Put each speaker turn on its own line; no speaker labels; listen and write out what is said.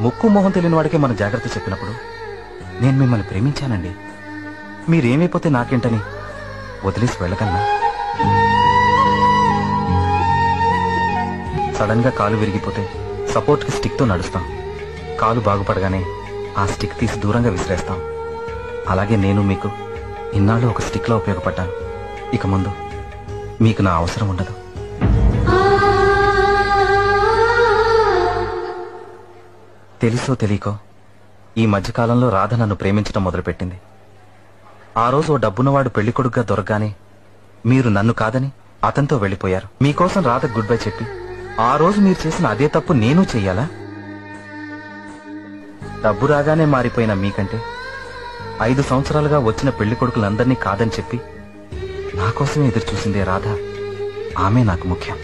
ముక్కు మొహం తెలియని వాడికే మన జాగ్రత్త చెప్పినప్పుడు నేను మిమ్మల్ని ప్రేమించానండి. మీరేమైపోతే నాకేంటని వదిలేసి వెళ్ళగలనా? సడన్ గా కాలు విరిగిపోతే సపోర్ట్ కి స్టిక్ తో నడుస్తాం. కాలు బాగుపడగానే ఆ స్టిక్ తీసి దూరంగా విసిరేస్తాం. అలాగే నేను మీకు ఇన్నాళ్ళు ఒక స్టిక్ లా ఉపయోగపడ్డాను. ఇక ముందు మీకు నా అవసరం ఉండదు. తెలుసో తెలియకో ఈ మధ్యకాలంలో రాధ నన్ను ప్రేమించడం మొదలుపెట్టింది. ఆ రోజు ఓ డబ్బున్నవాడు పెళ్లి కొడుకుగా దొరకగానే మీరు నన్ను కాదని అతనితో వెళ్లిపోయారు. మీకోసం రాధ గుడ్ బై చెప్పి ఆ రోజు మీరు చేసిన అదే తప్పు నేను చెయ్యాలా? డబ్బు రాగానే మారిపోయిన మీకంటే 5 సంవత్సరాలుగా వచ్చిన పెళ్లి కొడుకులందరినీ కాదని చెప్పి నా కోసమే ఎదురు చూసిందే రాధ. ఆమె నాకు ముఖ్యం.